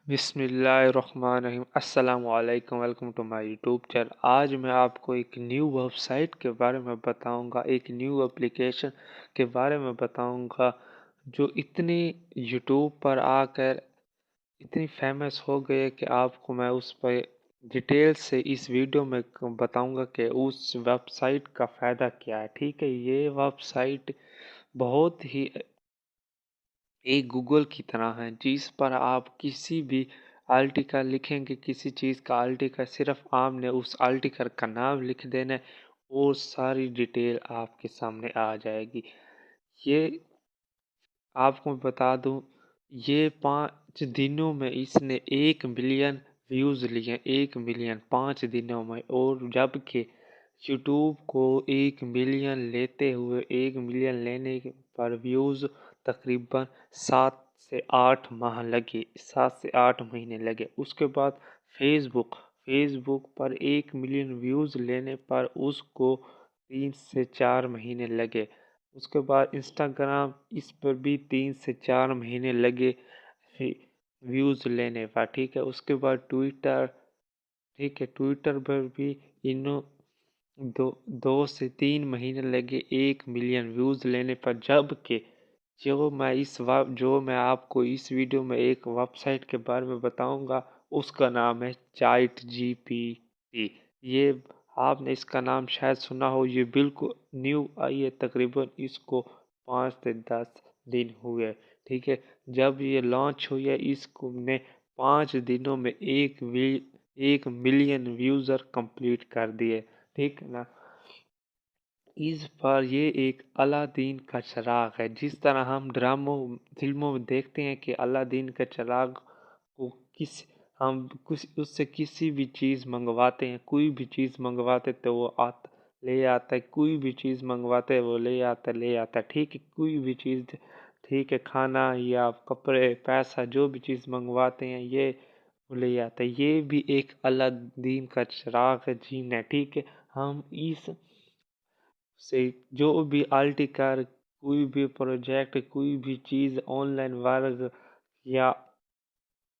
बिस्मिल्लाहिर्रहमानिर्रहीम। अस्सलाम वालेकुम, welcome to my YouTube channel. आज मैं आपको एक न्यू वेबसाइट के बारे में बताऊंगा, एक न्यू एप्लीकेशन के बारे में बताऊंगा जो इतनी यूट्यूब पर आकर इतनी फेमस हो गई है कि आपको मैं उस पर डिटेल से इस वीडियो में बताऊंगा कि उस वेबसाइट का फ़ायदा क्या है। ठीक है, ये वेबसाइट बहुत ही एक गूगल की तरह है जिस पर आप किसी भी आर्टिकल लिखेंगे, किसी चीज़ का आर्टिकल, सिर्फ आपने उस आर्टिकल का नाम लिख देना है और सारी डिटेल आपके सामने आ जाएगी। ये आपको बता दूं, ये 5 दिनों में इसने 1 मिलियन व्यूज़ लिए, 1 मिलियन 5 दिनों में। और जबकि यूट्यूब को 1 मिलियन लेते हुए, 1 मिलियन लेने पर व्यूज़ तकरीबन 7 से 8 माह लगे, 7 से 8 महीने लगे। उसके बाद फेसबुक पर 1 मिलियन व्यूज़ लेने पर उसको 3 से 4 महीने लगे। उसके बाद इंस्टाग्राम, इस पर भी 3 से 4 महीने लगे व्यूज़ लेने पर। ठीक है, उसके बाद ट्विटर, ठीक है, ट्विटर पर भी इन्हों 2 से 3 महीने लगे 1 मिलियन व्यूज़ लेने पर। जबकि जो मैं आपको इस वीडियो में एक वेबसाइट के बारे में बताऊंगा, उसका नाम है चैट जीपीटी। ये आपने इसका नाम शायद सुना हो, ये बिल्कुल न्यू आई है, तकरीबन इसको 5 से 10 दिन हुए। ठीक है, जब ये लॉन्च हुई है, इसको ने 5 दिनों में 1 मिलियन यूज़र कंप्लीट कर दिए। ठीक है ना। इस पर ये एक अलादीन का चिराग है। जिस तरह हम ड्रामों फिल्मों में देखते हैं कि अलादीन का चिराग को हम कुछ उससे किसी भी चीज़ मंगवाते हैं, कोई भी चीज़ मंगवाते तो वो ले आता है, कोई भी चीज़ मंगवाते हैं वो ले आता है। ठीक है, कोई भी चीज़, ठीक है, खाना या कपड़े, पैसा, जो भी चीज़ मंगवाते हैं ये वो ले आता है। ये भी एक अलादीन का चिराग है जीन है। ठीक है, हम इस से जो भी आर्टिकल, कोई भी प्रोजेक्ट, कोई भी चीज़, ऑनलाइन वर्क या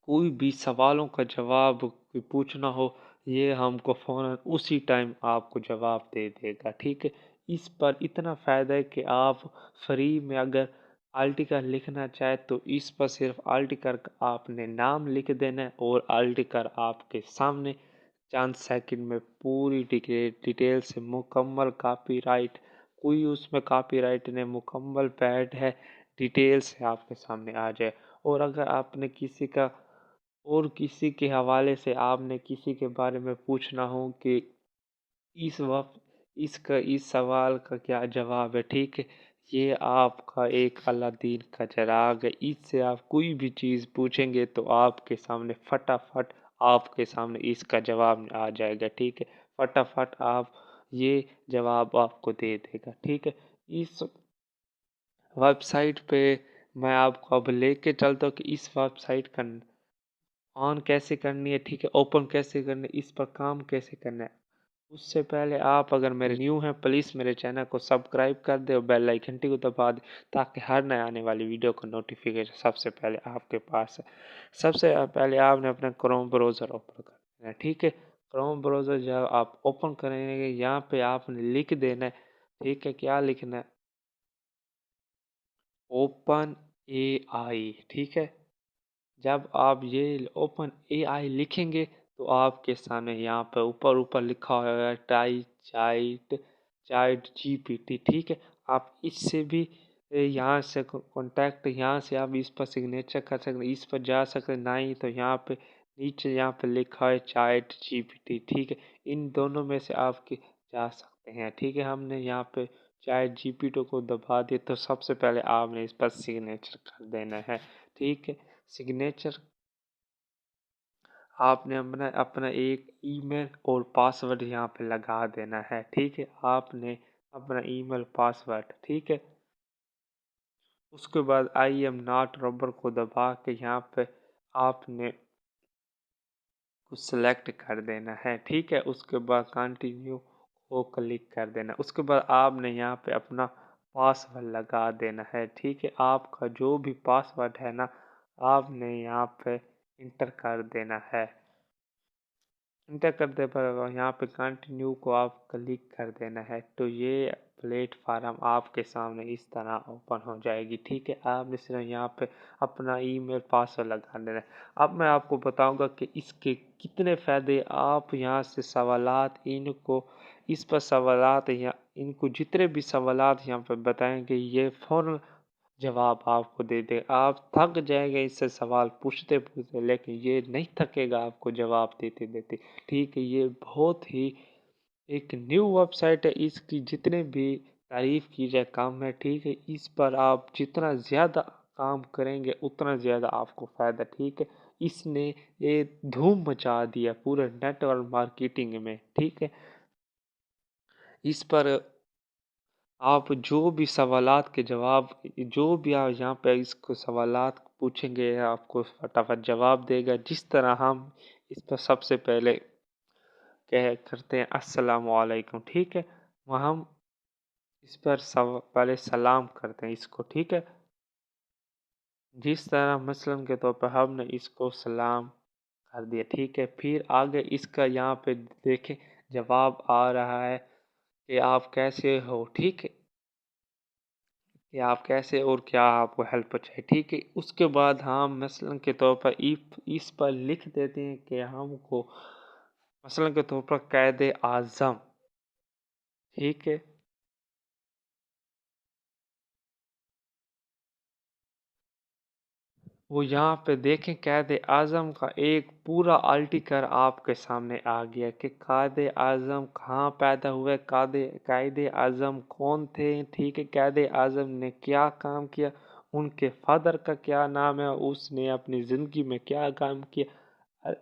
कोई भी सवालों का जवाब कोई पूछना हो, ये हमको फ़ौरन उसी टाइम आपको जवाब दे देगा। ठीक है, इस पर इतना फ़ायदा है कि आप फ्री में अगर आर्टिकल लिखना चाहे तो इस पर सिर्फ आर्टिकल का आपने नाम लिख देना है और आर्टिकल आपके सामने चंद सेकंड में पूरी डिटेल से मुकम्मल कॉपीराइट, कोई उसमें कॉपीराइट नहीं, मुकम्मल पैड है, डिटेल से आपके सामने आ जाए। और अगर आपने किसी के हवाले से आपने किसी के बारे में पूछना हो कि इस वक्त इस सवाल का क्या जवाब है, ठीक है, ये आपका एक अलादीन का चिराग है। इससे आप कोई भी चीज़ पूछेंगे तो आपके सामने फटाफट आपके सामने इसका जवाब आ जाएगा। ठीक है, फटाफट आप ये जवाब आपको दे देगा। ठीक है, इस वेबसाइट पे मैं आपको अब लेके चलता हूँ कि इस वेबसाइट का ऑन कैसे करनी है, ठीक है, ओपन कैसे करनी है, इस पर काम कैसे करना है। उससे पहले आप अगर मेरे न्यू हैं, प्लीज़ मेरे चैनल को सब्सक्राइब कर दे और बेल आइकन घंटी को दबा दे, ताकि हर नए आने वाली वीडियो का नोटिफिकेशन सबसे पहले आपके पास है। सबसे पहले आपने अपना क्रोम ब्राउज़र ओपन करना है। ठीक है, क्रोम ब्राउज़र जब आप ओपन करेंगे, यहाँ पे आपने लिख देना है, ठीक है, क्या लिखना है, ओपन AI। ठीक है, जब आप ये ओपन AI लिखेंगे तो आपके सामने यहाँ पर ऊपर ऊपर लिखा हुआ है चैट जीपीटी। ठीक है, आप इससे भी यहाँ से कॉन्टैक्ट, यहाँ से आप इस पर सिग्नेचर कर सकते हैं, इस पर जा सकते हैं, नहीं तो यहाँ पे नीचे यहाँ पे लिखा है चैट जीपीटी। ठीक है, इन दोनों में से आपके जा सकते हैं। ठीक है, हमने यहाँ पे चैट जीपीटी को दबा दिया तो सबसे पहले आपने इस पर सिग्नेचर कर देना है। ठीक है, सिग्नेचर आपने अपना अपना एक ईमेल और पासवर्ड यहाँ पे लगा देना है। ठीक है, आपने अपना ईमेल पासवर्ड, ठीक है, उसके बाद आई एम नॉट रबर को दबा के यहाँ पे आपने कुछ सेलेक्ट कर देना है। ठीक है, उसके बाद कंटिन्यू को क्लिक कर देना। उसके बाद आपने यहाँ पे अपना पासवर्ड लगा देना है। ठीक है, आपका जो भी पासवर्ड है ना, आपने यहाँ पे इंटर कर देना है। इंटर करने पर यहाँ पे कंटिन्यू को आप क्लिक कर देना है, तो ये प्लेटफार्म आपके सामने इस तरह ओपन हो जाएगी। ठीक है, आपने सिर्फ यहाँ पे अपना ईमेल पासवर्ड लगा देना है। अब मैं आपको बताऊंगा कि इसके कितने फ़ायदे। आप यहाँ से सवालात इनको इस पर सवालात यहाँ इनको जितने भी सवालात यहाँ पे बताएंगे ये फ़ौरन जवाब आपको दे दे। आप थक जाएंगे इससे सवाल पूछते पूछते, लेकिन ये नहीं थकेगा आपको जवाब देते देते। ठीक है, ये बहुत ही एक न्यू वेबसाइट है, इसकी जितने भी तारीफ की जाए कम है। ठीक है, इस पर आप जितना ज़्यादा काम करेंगे उतना ज़्यादा आपको फ़ायदा। ठीक है, इसने ये धूम मचा दिया पूरे नेटवर्क मार्केटिंग में। ठीक है, इस पर आप जो भी सवालात के जवाब जो भी आप यहाँ पे इसको सवालात पूछेंगे आपको फटाफट जवाब देगा। जिस तरह हम इस पर सबसे पहले कह करते हैं अस्सलाम वालेकुम। ठीक है, वह हम इस पर पहले सलाम करते हैं इसको। ठीक है, जिस तरह मसलन के तौर पर हमने इसको सलाम कर दिया। ठीक है, फिर आगे इसका यहाँ पे देखें जवाब आ रहा है कि आप कैसे हो। ठीक है, कि आप कैसे और क्या आपको हेल्प चाहिए। ठीक है, उसके बाद हम मसलन के तौर पर इस पर लिख देते हैं कि हमको मसलन के तौर पर कायदे आज़म। ठीक है, वो यहाँ पे देखें कायदे आज़म का एक पूरा आर्टिकल आपके सामने आ गया कि कायदे आज़म कहाँ पैदा हुए, कायदे आज़म कौन थे। ठीक है, कायदे आज़म ने क्या काम किया, उनके फादर का क्या नाम है, उसने अपनी ज़िंदगी में क्या काम किया,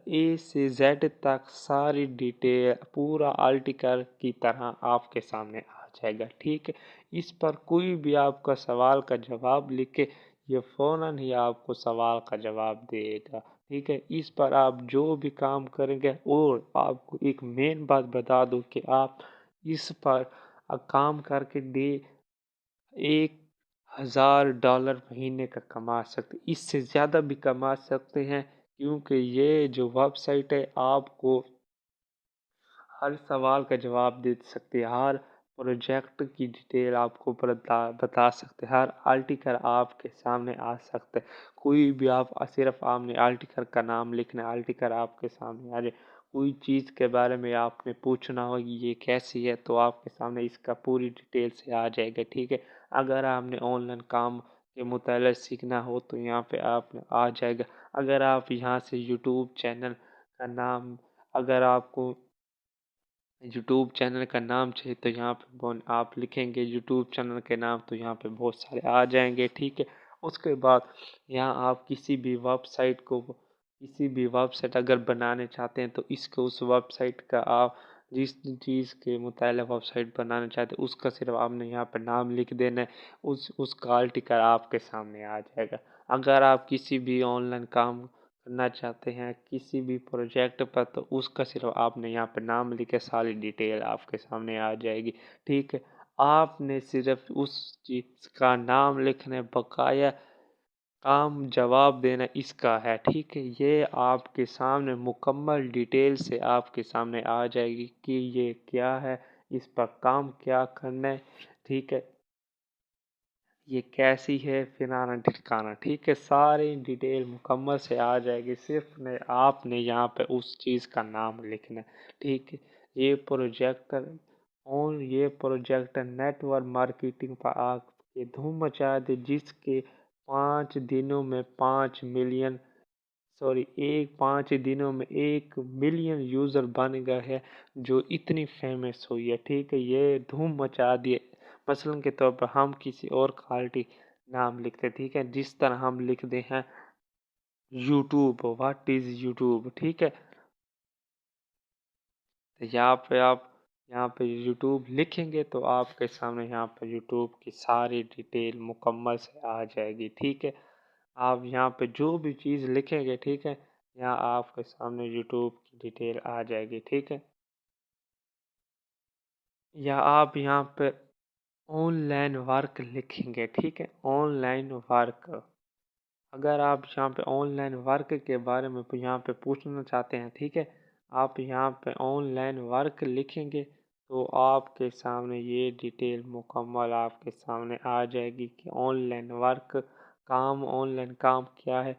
ए से जेड तक सारी डिटेल पूरा आर्टिकल की तरह आपके सामने आ जाएगा। ठीक है, इस पर कोई भी आपका सवाल का जवाब लिखे ये फ़ौरन ही आपको सवाल का जवाब देगा। ठीक है, इस पर आप जो भी काम करेंगे, और आपको एक मेन बात बता दूं कि आप इस पर काम करके 1,000 डॉलर महीने का कमा सकते, इससे ज़्यादा भी कमा सकते हैं, क्योंकि ये जो वेबसाइट है आपको हर सवाल का जवाब दे सकते हैं, हर प्रोजेक्ट की डिटेल आपको बता सकते हैं, हर आर्टिकल आपके सामने आ सकते हैं। कोई भी आप सिर्फ आपने आर्टिकल का नाम लिखना है, आर्टिकल आपके सामने आ जाए। कोई चीज़ के बारे में आपने पूछना हो कि ये कैसी है, तो आपके सामने इसका पूरी डिटेल से आ जाएगा। ठीक है, अगर आपने ऑनलाइन काम के मुताबिक सीखना हो तो यहाँ पे आप आ जाएगा। अगर आप यहाँ से यूट्यूब चैनल का नाम अगर आपको यूट्यूब चैनल का नाम चाहिए तो यहाँ पे आप लिखेंगे यूट्यूब चैनल के नाम, तो यहाँ पे बहुत सारे आ जाएंगे। ठीक है, उसके बाद यहाँ आप किसी भी वेबसाइट अगर बनाने चाहते हैं तो इसको उस वेबसाइट का आप जिस चीज़ के मुताबिक वेबसाइट बनाना चाहते हैं उसका सिर्फ आपने यहाँ पर नाम लिख देना है, उसका आर्टिकल आपके सामने आ जाएगा। अगर आप किसी भी ऑनलाइन काम करना चाहते हैं किसी भी प्रोजेक्ट पर, तो उसका सिर्फ आपने यहाँ पे नाम लिखे सारी डिटेल आपके सामने आ जाएगी। ठीक है, आपने सिर्फ उस चीज़ का नाम लिखने बकाया काम जवाब देना इसका है। ठीक है, ये आपके सामने मुकम्मल डिटेल से आपके सामने आ जाएगी कि ये क्या है, इस पर काम क्या करना है। ठीक है, ये कैसी है फिनाना ठिकाना। ठीक है, सारी डिटेल मुकम्मल से आ जाएगी, सिर्फ ने आपने यहाँ पे उस चीज़ का नाम लिखना है। ठीक है, ये प्रोजेक्टर नेटवर्क मार्केटिंग पर आके धूम मचा दे, जिसके 5 दिनों में 1 मिलियन यूज़र बन गए हैं, जो इतनी फेमस हुई है। ठीक है, ये धूम मचा दिए। मसलन के तौर पर हम किसी और क्वालिटी नाम लिखते, ठीक है, जिस तरह हम लिखते हैं यूट्यूब, व्हाट इज़ यूट्यूब। ठीक है, तो यहाँ पे यूट्यूब लिखेंगे तो आपके सामने यहाँ पर यूट्यूब की सारी डिटेल मुकम्मल से आ जाएगी। ठीक है, आप यहाँ पे जो भी चीज़ लिखेंगे, ठीक है, यहाँ आपके सामने यूट्यूब की डिटेल आ जाएगी। ठीक है, या आप यहाँ पे ऑनलाइन वर्क लिखेंगे। ठीक है, ऑनलाइन वर्क اگر آپ یہاں پہ آن لائن ورک کے بارے میں یہاں پہ پوچھنا چاہتے ہیں، ٹھیک ہے، آپ یہاں پہ آن لائن ورک لکھیں گے تو آپ کے سامنے یہ ڈیٹیل مکمل آپ کے سامنے آ جائے گی کہ online work online کام کیا ہے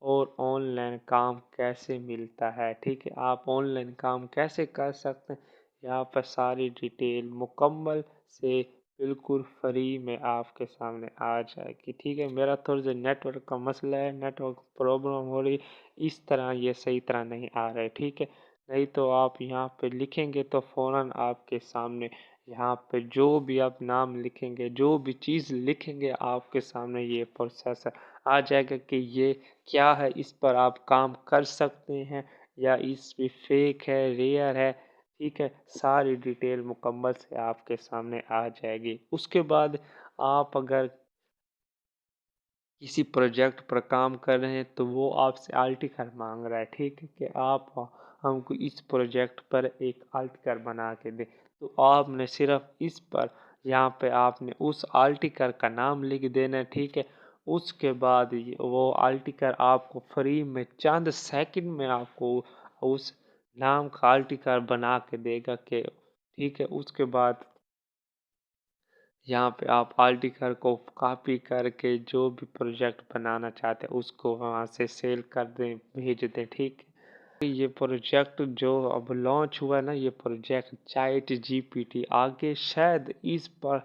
اور آن لائن کام کیسے ملتا ہے، ٹھیک ہے، آپ آن لائن کام کیسے کر سکتے ہیں، یہاں پر ساری ڈیٹیل مکمل سے بالکل فری میں آپ کے سامنے آ جائے گی، ٹھیک ہے۔ میرا تھوڑا سا نیٹ ورک کا مسئلہ ہے، نیٹ ورک پرابلم ہو رہی، اس طرح یہ صحیح طرح نہیں آ رہا ہے، ٹھیک ہے، نہیں تو آپ یہاں پہ لکھیں گے تو فوراً آپ کے سامنے یہاں پہ جو بھی آپ نام لکھیں گے، جو بھی چیز لکھیں گے، آپ کے سامنے یہ پروسیس آ جائے گا کہ یہ کیا ہے، اس پر آپ کام کر سکتے ہیں یا اس بھی فیک ہے، ریئر ہے، ٹھیک ہے، ساری ڈیٹیل مکمل سے آپ کے سامنے آ جائے گی۔ اس کے بعد آپ اگر کسی پروجیکٹ پر کام کر رہے ہیں تو وہ آپ سے آلٹیکر مانگ رہا ہے، ٹھیک ہے، کہ آپ ہم کو اس پروجیکٹ پر ایک آلٹیکر بنا کے دیں، تو آپ نے صرف اس پر یہاں پہ آپ نے اس آلٹیکر کا نام لکھ دینا ہے، ٹھیک ہے، اس کے بعد وہ آلٹیکر آپ کو فری میں چند سیکنڈ میں آپ کو اس نام کا آلٹیکر بنا کے دے گا کہ ٹھیک ہے۔ اس کے بعد یہاں پہ آپ آرٹیکل کو کاپی کر کے جو بھی پروجیکٹ بنانا چاہتے ہیں اس کو وہاں سے سیل کر دیں، بھیج دیں، ٹھیک ہے۔ یہ پروجیکٹ جو اب لانچ ہوا ہے نا، یہ project ChatGPT, آگے شاید اس پر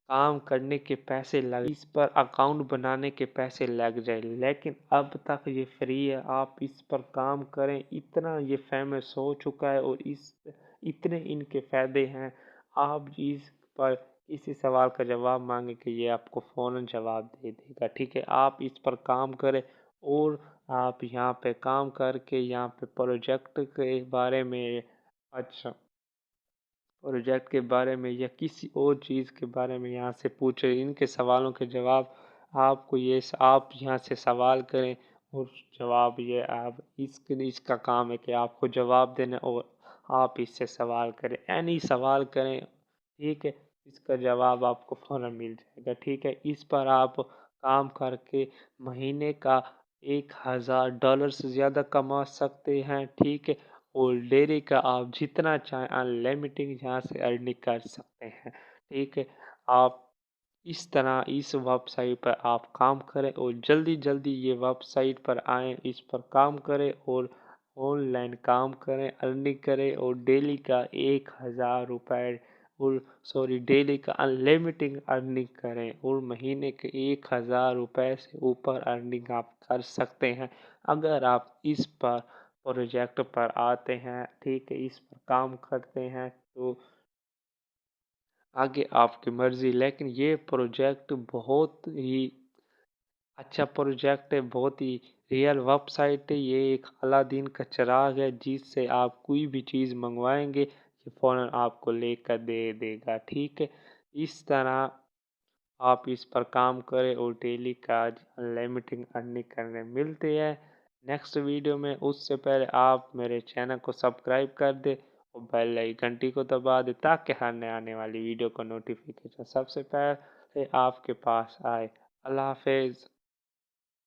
کام کرنے کے پیسے لگ، اس پر اکاؤنٹ بنانے کے پیسے لگ جائے، لیکن اب تک یہ فری ہے، آپ اس پر کام کریں، اتنا یہ فیمس ہو چکا ہے اور اتنے ان کے فائدے ہیں، آپ اس پر کسی سوال کا جواب مانگے کہ یہ آپ کو فوراً جواب دے دے گا، ٹھیک ہے، آپ اس پر کام کریں اور آپ یہاں پہ کام کر کے یہاں پہ پروجیکٹ کے بارے میں پروجیکٹ کے بارے میں یا کسی اور چیز کے بارے میں یہاں سے پوچھیں، ان کے سوالوں کے جواب آپ یہاں سے سوال کریں اور جواب یہ آپ اس کا کام ہے کہ آپ کو جواب دینا اور آپ اس سے سوال کریں، سوال کریں، ٹھیک ہے، اس کا جواب آپ کو فوراً مل جائے گا، ٹھیک ہے۔ اس پر آپ کام کر کے مہینے کا $1000 سے زیادہ کما سکتے ہیں، ٹھیک ہے، اور ڈیلی کا آپ جتنا چاہیں انلمیٹڈ یہاں سے ارننگ کر سکتے ہیں، ٹھیک ہے۔ آپ اس طرح اس ویب سائٹ پر آپ کام کریں اور جلدی جلدی یہ ویب سائٹ پر آئیں، اس پر کام کریں اور آن لائن کام کریں، ارننگ کریں اور ڈیلی کا $1000 اور ڈیلی کا انلمیٹڈ ارننگ کریں اور مہینے کے $1000 سے اوپر ارننگ آپ کر سکتے ہیں اگر آپ اس پر پروجیکٹ پر آتے ہیں، ٹھیک ہے، اس پر کام کرتے ہیں تو آگے آپ کی مرضی، لیکن یہ پروجیکٹ بہت ہی اچھا پروجیکٹ ہے، بہت ہی ریئل ویب سائٹ ہے، یہ ایک الادین کا چراغ ہے جس سے آپ کوئی بھی چیز منگوائیں گے یہ فوراً آپ کو لے کر دے دے گا، ٹھیک ہے۔ اس طرح آپ اس پر کام کریں اور ڈیلی کا انلمیٹڈ ارننگ کرنے ملتے ہیں نیکسٹ ویڈیو میں۔ اس سے پہلے آپ میرے چینل کو سبسکرائب کر دیں اور بیل گھنٹی کو دبا دیں تاکہ ہر نئے آنے والی ویڈیو کا نوٹیفیکیشن سب سے پہلے آپ کے پاس آئے۔ اللہ حافظ۔